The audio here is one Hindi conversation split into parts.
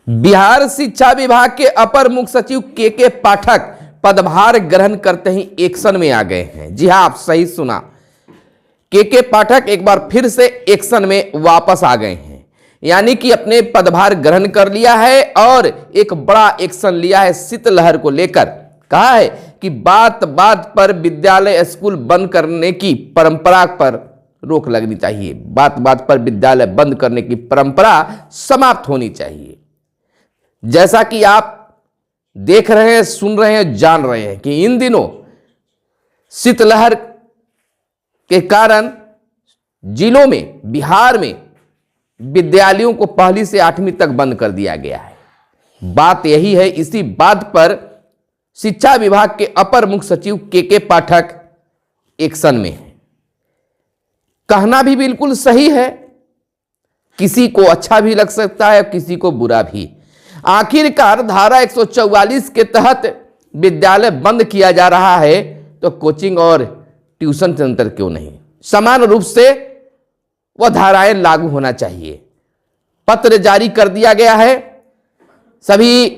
बिहार शिक्षा विभाग के अपर मुख्य सचिव के पाठक पदभार ग्रहण करते ही एक्शन में आ गए हैं। जी हां, आप सही सुना, के पाठक एक बार फिर से एक्शन में वापस आ गए हैं, यानी कि अपने पदभार ग्रहण कर लिया है और एक बड़ा एक्शन लिया है शीतलहर को लेकर। कहा है कि बात बात पर विद्यालय स्कूल बंद करने की परंपरा पर रोक लगनी चाहिए। बात बात पर विद्यालय बंद करने की परंपरा समाप्त होनी चाहिए। जैसा कि आप देख रहे हैं, सुन रहे हैं, जान रहे हैं कि इन दिनों शीतलहर के कारण जिलों में, बिहार में विद्यालयों को 1ली से 8वीं तक बंद कर दिया गया है। बात यही है, इसी बात पर शिक्षा विभाग के अपर मुख्य सचिव के पाठक एक्शन में है। कहना भी बिल्कुल सही है, किसी को अच्छा भी लग सकता है, किसी को बुरा भी। आखिरकार धारा 144 के तहत विद्यालय बंद किया जा रहा है, तो कोचिंग और ट्यूशन सेंटर क्यों नहीं? समान रूप से वह धाराएं लागू होना चाहिए। पत्र जारी कर दिया गया है सभी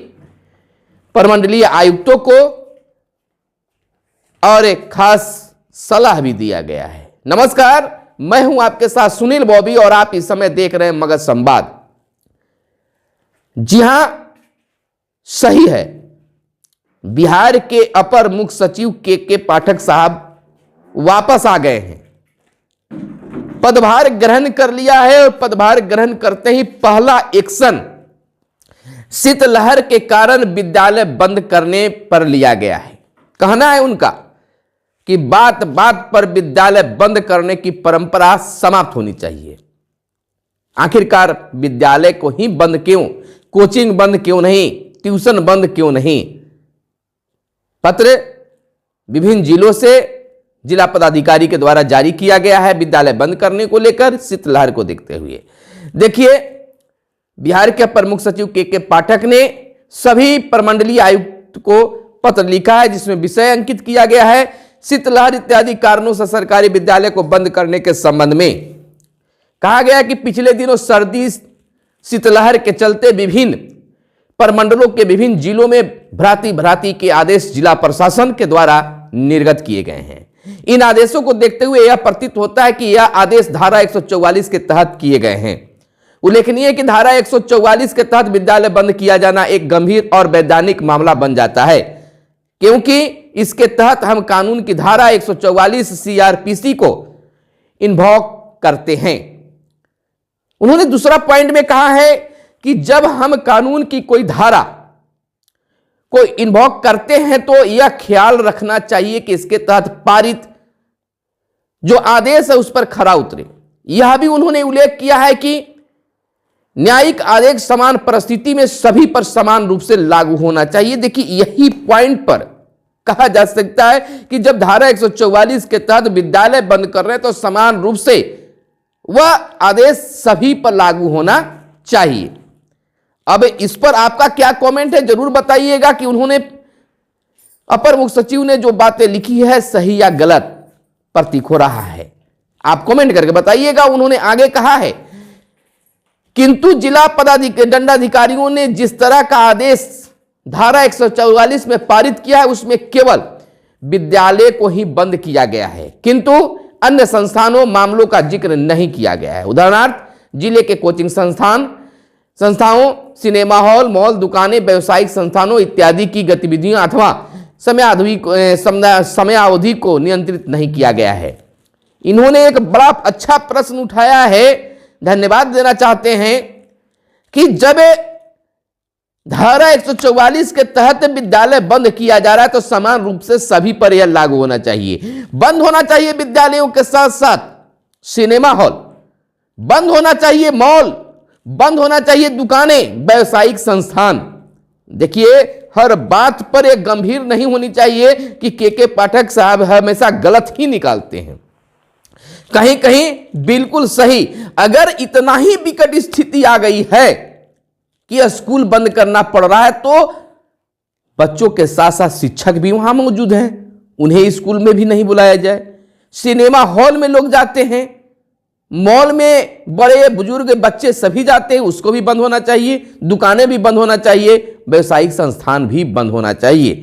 प्रमंडलीय आयुक्तों को और एक खास सलाह भी दिया गया है। नमस्कार, मैं हूं आपके साथ सुनील बॉबी और आप इस समय देख रहे हैं मगध संवाद। जी हां, सही है, बिहार के अपर मुख्य सचिव के पाठक साहब वापस आ गए हैं। पदभार ग्रहण कर लिया है और पदभार ग्रहण करते ही पहला एक्शन शीतलहर के कारण विद्यालय बंद करने पर लिया गया है। कहना है उनका कि बात बात पर विद्यालय बंद करने की परंपरा समाप्त होनी चाहिए। आखिरकार विद्यालय को ही बंद क्यों? कोचिंग बंद क्यों नहीं? ट्यूशन बंद क्यों नहीं? पत्र विभिन्न जिलों से जिला पदाधिकारी के द्वारा जारी किया गया है विद्यालय बंद करने को लेकर शीतलहर को देखते हुए। देखिए, बिहार के अपर मुख्य सचिव के पाठक ने सभी प्रमंडलीय आयुक्त को पत्र लिखा है, जिसमें विषय अंकित किया गया है शीतलहर इत्यादि कारणों से सरकारी विद्यालय को बंद करने के संबंध में। कहा गया कि पिछले दिनों सर्दी शीतलहर के चलते विभिन्न प्रमंडलों के विभिन्न जिलों में भ्रांति के आदेश जिला प्रशासन के द्वारा निर्गत किए गए हैं। इन आदेशों को देखते हुए यह प्रतीत होता है कि यह आदेश धारा 144 के तहत किए गए हैं। उल्लेखनीय है कि धारा 144 के तहत विद्यालय बंद किया जाना एक गंभीर और वैधानिक मामला बन जाता है, क्योंकि इसके तहत हम कानून की धारा 144 CRPC को इन्वॉक करते हैं। उन्होंने दूसरा पॉइंट में कहा है कि जब हम कानून की कोई धारा को इन्वॉक करते हैं तो यह ख्याल रखना चाहिए कि इसके तहत पारित जो आदेश है उस पर खरा उतरे। यह भी उन्होंने उल्लेख किया है कि न्यायिक आदेश समान परिस्थिति में सभी पर समान रूप से लागू होना चाहिए। देखिए, यही पॉइंट पर कहा जा सकता है कि जब धारा 144 के तहत विद्यालय बंद कर रहे हैं तो समान रूप से वह आदेश सभी पर लागू होना चाहिए। अब इस पर आपका क्या कमेंट है, जरूर बताइएगा कि उन्होंने अपर मुख्य सचिव ने जो बातें लिखी है सही या गलत प्रतीक हो रहा है। आप कमेंट करके बताइएगा। उन्होंने आगे कहा है, किंतु जिला दंडाधिकारियों ने जिस तरह का आदेश धारा 144 में पारित किया है उसमें केवल विद्यालय को ही बंद किया गया है, किंतु अन्य संस्थानों मामलों का जिक्र नहीं किया गया है। उदाहरणार्थ, जिले के कोचिंग संस्थाओं, सिनेमा हॉल, मॉल, दुकानें, व्यावसायिक संस्थानों इत्यादि की गतिविधियों अथवा समयावधि को नियंत्रित नहीं किया गया है। इन्होंने एक बड़ा अच्छा प्रश्न उठाया है, धन्यवाद देना चाहते हैं कि जब धारा 144 के तहत विद्यालय बंद किया जा रहा है तो समान रूप से सभी पर यह लागू होना चाहिए। बंद होना चाहिए विद्यालयों के साथ साथ सिनेमा हॉल, बंद होना चाहिए मॉल, बंद होना चाहिए दुकानें, व्यावसायिक संस्थान। देखिए, हर बात पर एक गंभीर नहीं होनी चाहिए कि के पाठक साहब हमेशा गलत ही निकालते हैं, कहीं कहीं बिल्कुल सही। अगर इतना ही विकट स्थिति आ गई है कि स्कूल बंद करना पड़ रहा है तो बच्चों के साथ साथ शिक्षक भी वहां मौजूद हैं, उन्हें स्कूल में भी नहीं बुलाया जाए। सिनेमा हॉल में लोग जाते हैं, मॉल में बड़े बुजुर्ग बच्चे सभी जाते हैं, उसको भी बंद होना चाहिए। दुकानें भी बंद होना चाहिए, व्यवसायिक संस्थान भी बंद होना चाहिए।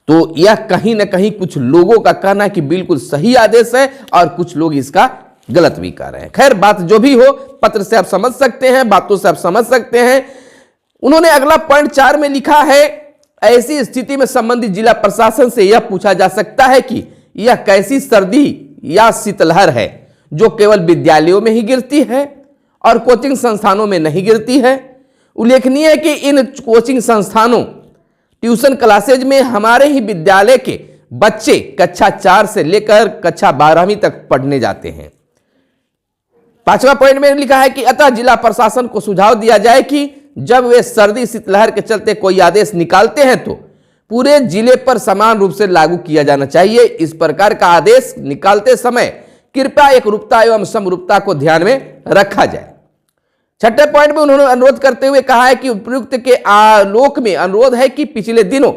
तो यह कहीं ना कहीं कुछ लोगों का कहना है कि बिल्कुल सही आदेश है और कुछ लोग इसका गलत भी कर रहे हैं। खैर, बात जो भी हो, पत्र से आप समझ सकते हैं, बातों से आप समझ सकते हैं। उन्होंने अगला पॉइंट 4 में लिखा है, ऐसी स्थिति में संबंधित जिला प्रशासन से यह पूछा जा सकता है कि यह कैसी सर्दी या शीतलहर है जो केवल विद्यालयों में ही गिरती है और कोचिंग संस्थानों में नहीं गिरती है। उल्लेखनीय है कि इन कोचिंग संस्थानों, ट्यूशन क्लासेज में हमारे ही विद्यालय के बच्चे कक्षा 4 से लेकर कक्षा 12वीं तक पढ़ने जाते हैं। 5वां पॉइंट में लिखा है कि अतः जिला प्रशासन को सुझाव दिया जाए कि जब वे सर्दी शीतलहर के चलते कोई आदेश निकालते हैं तो पूरे जिले पर समान रूप से लागू किया जाना चाहिए। इस प्रकार का आदेश निकालते समय कृपया एकरूपता एवं समरूपता को ध्यान में रखा जाए। 6ठे पॉइंट में उन्होंने अनुरोध करते हुए कहा है कि उपयुक्त के आलोक में अनुरोध है कि पिछले दिनों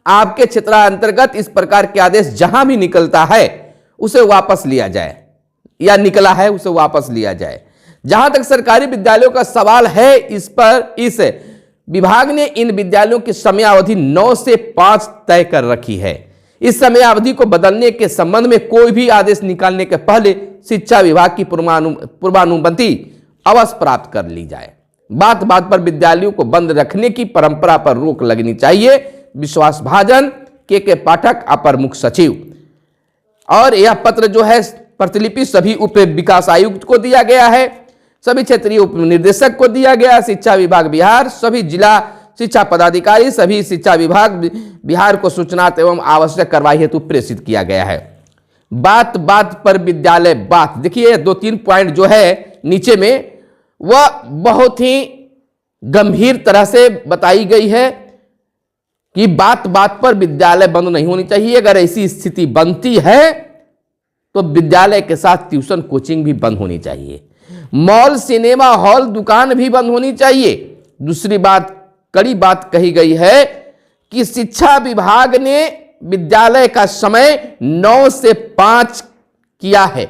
आपके क्षेत्रांतर्गत इस प्रकार के आदेश जहां भी निकलता है उसे वापस लिया जाए, या निकला है उसे वापस लिया जाए। जहां तक सरकारी विद्यालयों का सवाल है, इस विभाग ने इन विद्यालयों की समयावधि 9 से 5 तय कर रखी है। इस समयावधि को बदलने के संबंध में कोई भी आदेश निकालने के पहले शिक्षा विभाग की पूर्वानुमति अवश्य प्राप्त कर ली जाए। बात बात पर विद्यालयों को बंद रखने की परंपरा पर रोक लगनी चाहिए। विश्वास भाजन, के पाठक, अपर मुख्य सचिव। और यह पत्र जो है प्रतिलिपि सभी उप विकास आयुक्त को दिया गया है, सभी क्षेत्रीय उप निदेशक को दिया गया, शिक्षा विभाग बिहार, सभी जिला शिक्षा पदाधिकारी, सभी शिक्षा विभाग बिहार को सूचना एवं आवश्यक कार्रवाई हेतु प्रेषित किया गया है। बात बात पर विद्यालय बात, देखिए 2-3 पॉइंट जो है नीचे में वह बहुत ही गंभीर तरह से बताई गई है कि बात बात पर विद्यालय बंद नहीं होनी चाहिए। अगर ऐसी स्थिति बनती है तो विद्यालय के साथ ट्यूशन कोचिंग भी बंद होनी चाहिए, मॉल, सिनेमा हॉल, दुकान भी बंद होनी चाहिए। दूसरी बात, कड़ी बात कही गई है कि शिक्षा विभाग ने विद्यालय का समय 9 से 5 किया है,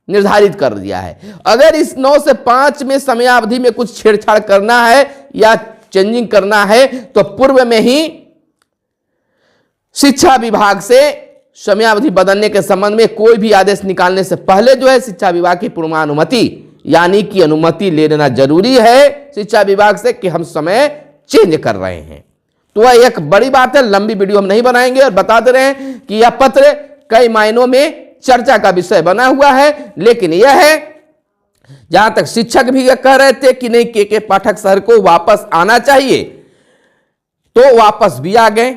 निर्धारित कर दिया है। अगर इस 9 से 5 में समयावधि में कुछ छेड़छाड़ करना है या चेंजिंग करना है तो पूर्व में ही शिक्षा विभाग से समयावधि बदलने के संबंध में कोई भी आदेश निकालने से पहले जो है शिक्षा विभाग की पूर्वानुमति यानी कि अनुमति ले लेना जरूरी है शिक्षा विभाग से कि हम समय चेंज कर रहे हैं। तो वह एक बड़ी बात है, लंबी वीडियो हम नहीं बनाएंगे और बता दे रहे हैं कि यह पत्र कई मायनों में चर्चा का विषय बना हुआ है। लेकिन यह है, जहां तक शिक्षक भी कह रहे थे कि नहीं के पाठक सर को वापस आना चाहिए, तो वापस भी आ गए।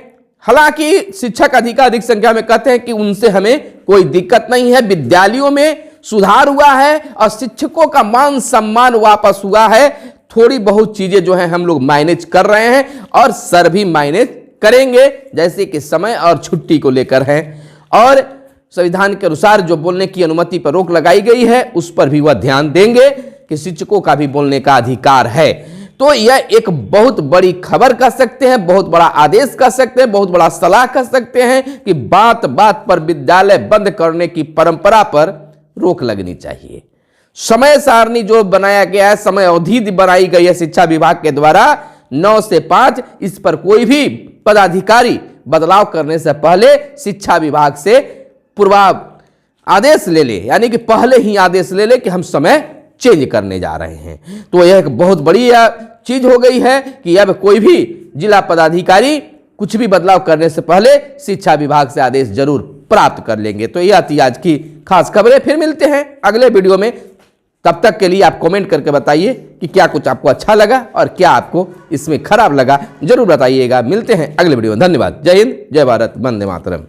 हालांकि शिक्षक अधिक संख्या में कहते हैं कि उनसे हमें कोई दिक्कत नहीं है, विद्यालयों में सुधार हुआ है और शिक्षकों का मान सम्मान वापस हुआ है। थोड़ी बहुत चीजें जो है हम लोग मैनेज कर रहे हैं और सर भी मैनेज करेंगे, जैसे कि समय और छुट्टी को लेकर है। और संविधान के अनुसार जो बोलने की अनुमति पर रोक लगाई गई है उस पर भी वह ध्यान देंगे कि शिक्षकों का भी बोलने का अधिकार है। तो यह एक बहुत बड़ी खबर कह सकते हैं, बहुत बड़ा आदेश कह सकते हैं, बहुत बड़ा सलाह कह सकते हैं कि बात बात पर विद्यालय बंद करने की परंपरा पर रोक लगनी चाहिए। समय सारणी जो बनाया गया है, समय अवधि बनाई गई है शिक्षा विभाग के द्वारा 9 से 5, इस पर कोई भी पदाधिकारी बदलाव करने से पहले शिक्षा विभाग से पूर्वा आदेश ले ले, यानी कि पहले ही आदेश ले ले कि हम समय चेंज करने जा रहे हैं। तो यह एक बहुत बड़ी चीज हो गई है कि अब कोई भी जिला पदाधिकारी कुछ भी बदलाव करने से पहले शिक्षा विभाग से आदेश जरूर प्राप्त कर लेंगे। तो यह थी आज की खास खबरें। फिर मिलते हैं अगले वीडियो में, तब तक के लिए आप कमेंट करके बताइए कि क्या कुछ आपको अच्छा लगा और क्या आपको इसमें खराब लगा, जरूर बताइएगा। मिलते हैं अगले वीडियो में। धन्यवाद। जय हिंद, जय भारत, वंदे मातरम।